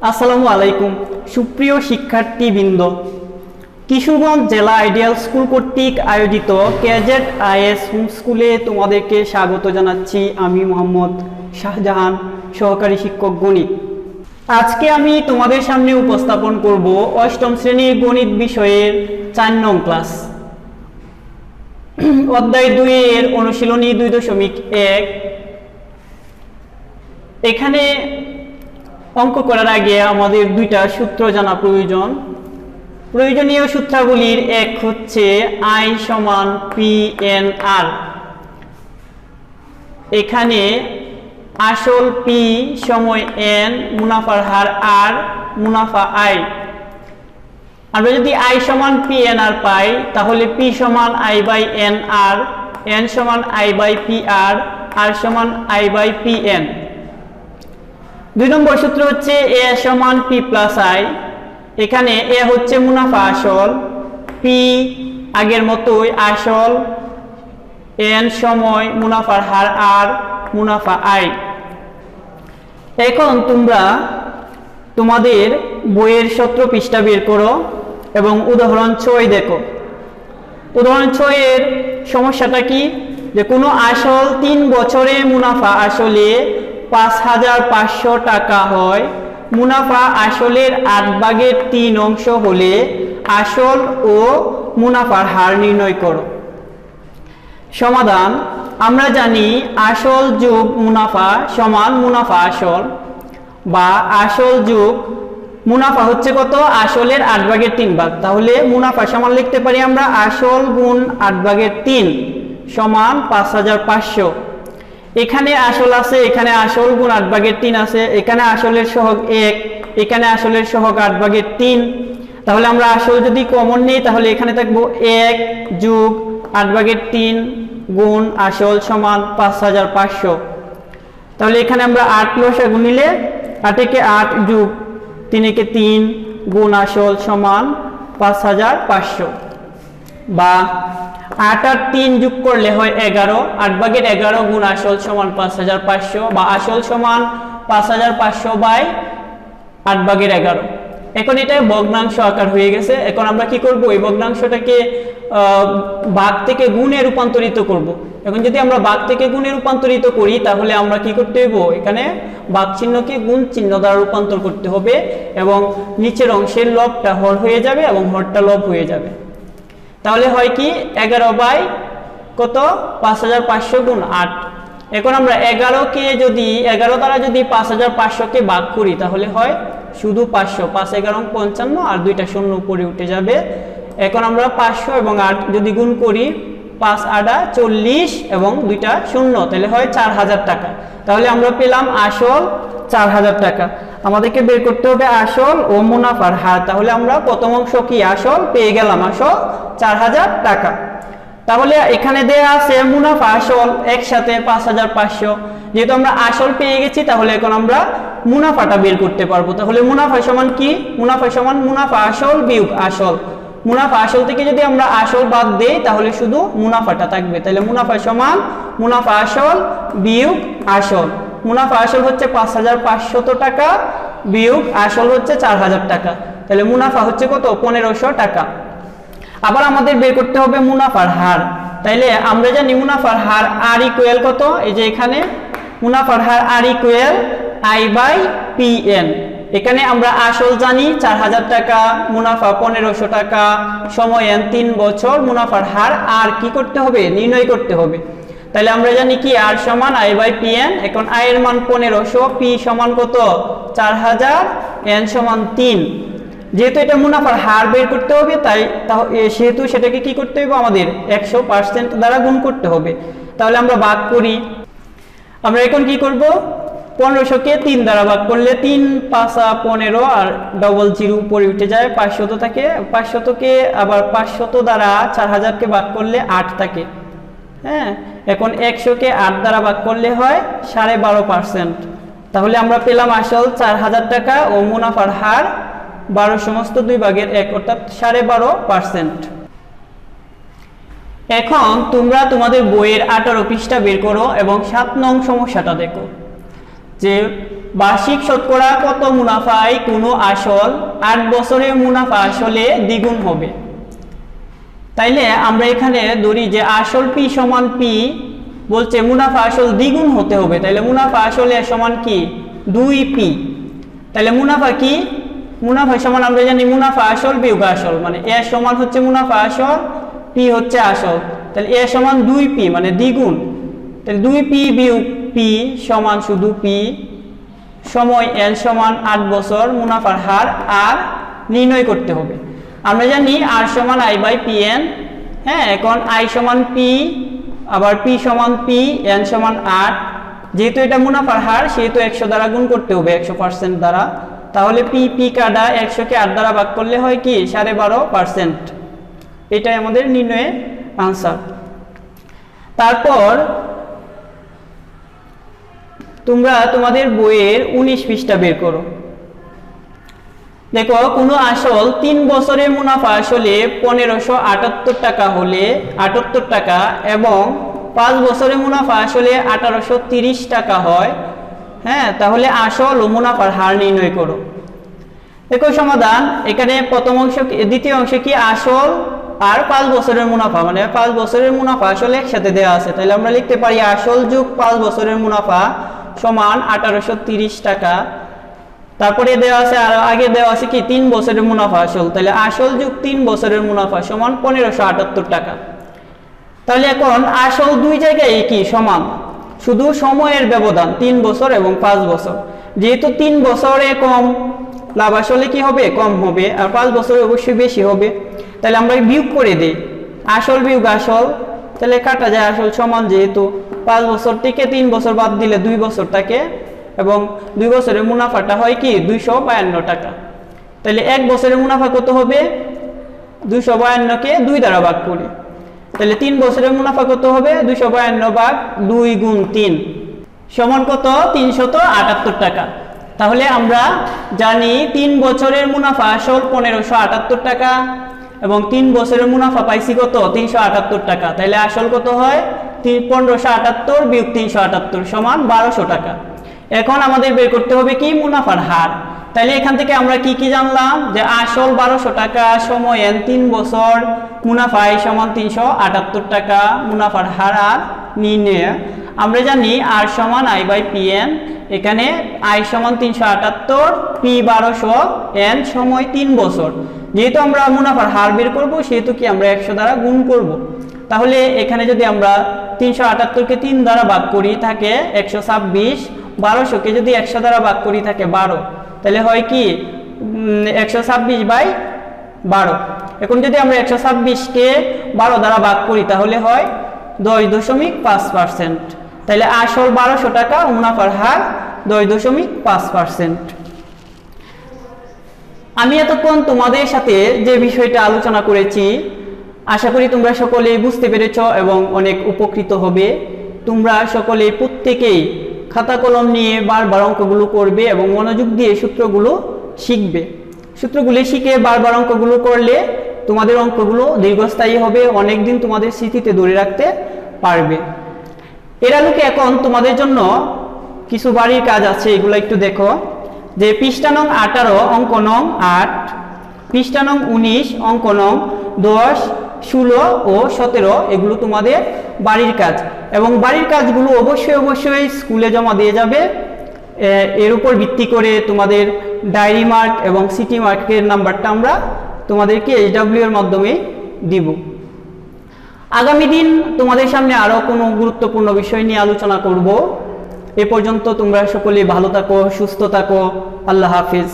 আসসালামু আলাইকুম সুপ্রিয় শিক্ষার্থীবৃন্দ, কিশোরগঞ্জ জেলা আইডিয়াল স্কুল কর্তৃক আয়োজিত কেজেড আইএস হোম স্কুলে তোমাদেরকে স্বাগত জানাচ্ছি। আমি মোহাম্মদ শাহজাহান, সহকারী শিক্ষক গণিত। আজকে আমি তোমাদের সামনে উপস্থাপন করব অষ্টম শ্রেণীর গণিত বিষয়ের 4 নং ক্লাস, অধ্যায় 2 এর অনুশীলনী 2.1। এখানে অঙ্ক করার আগে আমাদের দুইটা সূত্র জানা প্রয়োজন। প্রয়োজনীয় সূত্রাবলীর এক হচ্ছে I সমান PNR। এখানে আসল P সময় N, মুনাফার হার R, মুনাফা I। আমরা যদি I সমান PNR পাই তাহলে P সমান I/NR, N সমান I/PR, R সমান I/PN। 2 নম্বর সূত্র হচ্ছে A সমান P প্লাস I। এখানে A হচ্ছে মুনাফা আসল, P আগের মতোই আসল, N সময় মুনাফার হার R, মুনাফা I। এখন তোমরা তোমাদের বইয়ের 17 পৃষ্ঠা বের করো এবং উদাহরণ 6 দেখো। উদাহরণ 6 এর সমস্যাটা কি, যে কোনো আসল 3 বছরে মুনাফা আসলে 5,500 টাকা হয়। মুনাফা আসলের 8/3 অংশ হলে আসল ও মুনাফার হার নির্ণয় করো। সমাধান। আমরা জানি আসল যোগ মুনাফা সমান মুনাফা আসল, বা আসল যোগ মুনাফা হচ্ছে কত, আসলের 8/3 ভাগ। তাহলে মুনাফা সমান লিখতে পারি আমরা আসল গুণ 8/3 সমান 5,500। এখানে আসল আছে, এখানে আসল গুণ 8/3 আছে, এখানে আসলের সহগ 1, এখানে আসলের সহগ 8/3। তাহলে আমরা আসল যদি কমন নেই তাহলে এখানে থাকবো 1 যোগ 8/3 গুণ আসল সমান 5,500। তাহলে এখানে আমরা 8 লসাগু নিলে 8 একে 8 যোগ 3 একে 3 গুণ আসল সমান 5,500, বা 8 আর 3 যোগ করলে হয় 11, 8/11 গুণ আসল সমান 5,500, বা আসল সমান 5,500/8/11। এখন এটা ভগ্নাংশ আকার হয়ে গেছে। এখন আমরা কি করব, এই ভগ্নাংশটাকে ভাগ থেকে গুণে রূপান্তরিত করব। এখন যদি আমরা ভাগ থেকে গুণে রূপান্তরিত করি তাহলে আমরা কি করতে হইব, এখানে ভাগ চিহ্নকে গুণ চিহ্ন দ্বারা রূপান্তর করতে হবে এবং নিচের অংশের লবটা হর হয়ে যাবে এবং হরটা লব হয়ে যাবে। তাহলে হয় কি 11 কত 5,500 গুণ 8। এখন আমরা 11 দ্বারা যদি 5,500 কে ভাগ করি তাহলে হয় শুধু 500, 5 11 55 আর 2টা শূন্য উপরে উঠে যাবে। এখন আমরা 500 এবং 8 যদি গুণ করি, 5 8 40 এবং 2টা শূন্য, তাহলে হয় 4,000 টাকা। তাহলে আমরা পেলাম আসল 4,000 টাকা। আমাদেরকে বের করতে হবে আসল ও মুনাফার হার। তাহলে আমরা প্রথম অংশ কি আসল পেয়ে গেলাম, আসল 4,000 টাকা। তাহলে এখানে দেয়া আছে মুনাফা আসল একসাথে 5,500। যেহেতু আমরা আসল পেয়ে গেছি তাহলে এখন আমরা মুনাফাটা বের করতে পারবো। তাহলে মুনাফা সমান কি, মুনাফা সমান মুনাফা আসল বিয়োগ আসল। মুনাফা আসল থেকে যদি আমরা আসল বাদ দেই তাহলে শুধু মুনাফাটা থাকবে। তাহলে মুনাফা সমান মুনাফা আসল বিয়োগ আসল। মুনাফা আসল হচ্ছে 5,500 টাকা বিয়োগ আসল হচ্ছে 4,000 টাকা। তাহলে মুনাফা হচ্ছে কত, 1,500 টাকা। আবার আমাদের বের করতে হবে মুনাফার হার। তাইলে আমরা জানি মুনাফার হার R ইকুয়াল কত, এই যে এখানে মুনাফার হার R ইকুয়াল I/PN। এখানে আমরা আসল জানি 4,000 টাকা, মুনাফা 1,500 টাকা, সময় N 3 বছর, মুনাফার হার R কি করতে হবে, নির্ণয় করতে হবে। তাহলে আমরা জানি কি R সমান I/PN। এখন I এর মান 1,500, P সমান কত 4,000, N সমান 3। যেহেতু এটা মুনাফার হার বের করতে হবে তাই সেহেতু সেটাকে কি করতে হবে, আমাদের 100% দ্বারা গুণ করতে হবে। তাহলে আমরা ভাগ করি। আমরা এখন কি করব, 1,500 কে 3 দ্বারা ভাগ করলে 3 5 15 আর ডবল জিরো উপরে উঠে যায়, 500 থাকে। 500 কে আবার 500 দ্বারা 4,000 কে ভাগ করলে 8 থাকে। হ্যাঁ, এখন 100 কে 8 দ্বারা ভাগ করলে হয় 12.5%। তাহলে আমরা পেলাম আসল 4,000 টাকা ও মুনাফার হার 12/2 অর্থাৎ 12.5%। এখন তোমরা তোমাদের বইয়ের 18 পৃষ্ঠা বের করো এবং 7 নং সমস্যাটা দেখো, যে বার্ষিক শতকরা কত মুনাফায় কোনো আসল 8 বছরের মুনাফা আসলে দ্বিগুণ হবে। তাইলে আমরা এখানে ধরি যে আসল পি সমান পি, বলছে মুনাফা আসল দ্বিগুণ হতে হবে, তাইলে মুনাফা আসলে সমান কি 2p। তাহলে মুনাফা কি, মুনাফা সমান আমরা জানি মুনাফা আসল বিয়োগ আসল, মানে এ সমান হচ্ছে মুনাফা আসল, পি হচ্ছে আসল, তাহলে এ সমান 2p মানে দ্বিগুণ। তাহলে 2p বিয়োগ পি সমান শুধু পি, সময় এন সমান 8 বছর, মুনাফার হার আর নির্ণয় করতে হবে। আমরা জানি আর সমান আই বাই পি এন। হ্যাঁ, এখন আই সমান পি, আবার পি সমান পি, এন সমান 8। যেহেতু এটা মুনাফার হার সেহেতু 100 দ্বারা গুণ করতে হবে, 100% দ্বারা। তাহলে পি পি কাটা 100কে 8 দ্বারা ভাগ করলে হয় কি 12.5%। এটাই আমাদের নির্ণয়ের আনসার। তারপর তোমরা তোমাদের বইয়ের 19 পৃষ্ঠা বের করো। দেখো, কোনো আসল 3 বছরের মুনাফা আসলে 1578 টাকা হলে 78 টাকা এবং 5 বছরের মুনাফা আসলে 1830 টাকা হয়। হ্যাঁ, তাহলে আসল ও মুনাফার হার নির্ণয় করো। দেখো সমাধান, এখানে প্রথম অংশ, দ্বিতীয় অংশে কি আসল আর 5 বছরের মুনাফা, মানে 5 বছরের মুনাফা আসলে একসাথে দেওয়া আছে। তাহলে আমরা লিখতে পারি আসল যোগ 5 বছরের মুনাফা সমান 1830 টাকা। তারপরে দেওয়া আছে, আর আগে দেওয়া আছে কি 3 বছরের মুনাফা আসল, তাহলে আসল যোগ 3 বছরের মুনাফা সমান 1578 টাকা। তাহলে এখন আসল দুই জায়গায় কি সমান, শুধু সময়ের ব্যবধান 3 বছর এবং 5 বছর। যেহেতু 3 বছরে কম, লাভ আসলে কি হবে কম হবে, আর 5 বছরে অবশ্যই বেশি হবে। তাহলে আমরা বিয়োগ করে দিই, আসল বিয়োগ আসল, তাহলে কাটা যায় আসল সমান, যেহেতু 5 বছর থেকে 3 বছর বাদ দিলে 2 বছর থাকে এবং 2 বছরের মুনাফাটা হয় কি 252 টাকা। তাহলে 1 বছরের মুনাফা কত হবে, 252কে 2 দ্বারা ভাগ করি, তাহলে 3 বছরের মুনাফা কত হবে 252 ভাগ 2 গুণ 3 সমান কত 378 টাকা। তাহলে আমরা জানি 3 বছরের মুনাফা আসল 1578 টাকা এবং 3 বছরের মুনাফা পাইছি কত 378 টাকা। তাহলে আসল কত হয় 1578 বিয়োগ 378 সমান 1200 টাকা। এখন আমাদের বের করতে হবে কি মুনাফার হার। তাহলে এখান থেকে আমরা কি কি জানলাম, যে আসল 1200 টাকা, সময় এন 3 বছর, মুনাফা আই সমান 378 টাকা, মুনাফার হার আর নির্ণয় আমরা জানি আর সমান আই বাই পি এন। এখানে আই সমান 378, পি 1200, এন সময় 3 বছর। যেহেতু আমরা মুনাফার হার বের করব সেহেতু কি আমরা 100 দ্বারা গুণ করব। তাহলে এখানে যদি আমরা 378কে 3 দ্বারা ভাগ করি থাকে 126, 1200কে যদি 100 দ্বারা ভাগ করি থাকে 12, তাহলে হয় কি 126/12। এখন যদি আমরা 126কে 12 দ্বারা ভাগ করি তাহলে হয় 10.5%। তাহলে আসল 1200 টাকা, মুনাফার হার 10.5%। আমি এতক্ষণ তোমাদের সাথে যে বিষয়টা আলোচনা করেছি আশা করি তোমরা সকলেই বুঝতে পেরেছ এবং অনেক উপকৃত হবে। তোমরা সকলে প্রত্যেকেই খাতা কলম নিয়ে বারবার অঙ্কগুলো করবে এবং মনোযোগ দিয়ে সূত্রগুলো শিখবে। সূত্রগুলো শিখে বারবার অঙ্কগুলো করলে তোমাদের অঙ্কগুলো দীর্ঘস্থায়ী হবে, অনেকদিন তোমাদের স্মৃতিতে ধরে রাখতে পারবে। এর আলোকে এখন তোমাদের জন্য কিছু বাড়ির কাজ আছে, এগুলো একটু দেখো। যে পৃষ্ঠা নং 18 অঙ্ক নং 8, পৃষ্ঠা নং 19 অঙ্ক নং 10, 16 ও 17 এগুলো তোমাদের বাড়ির কাজ এবং বাড়ির কাজগুলো অবশ্যই স্কুলে জমা দিয়ে যাবে। এর উপর ভিত্তি করে তোমাদের ডায়েরি মার্ক এবং সিটি মার্কের নাম্বারটা আমরা তোমাদেরকে HW এর মাধ্যমে দিব। আগামী দিন তোমাদের সামনে আরো কোনো গুরুত্বপূর্ণ বিষয় নিয়ে আলোচনা করব। এ পর্যন্ত তোমরা সকলে ভালো থাকো, সুস্থ থাকো। আল্লাহ হাফিজ।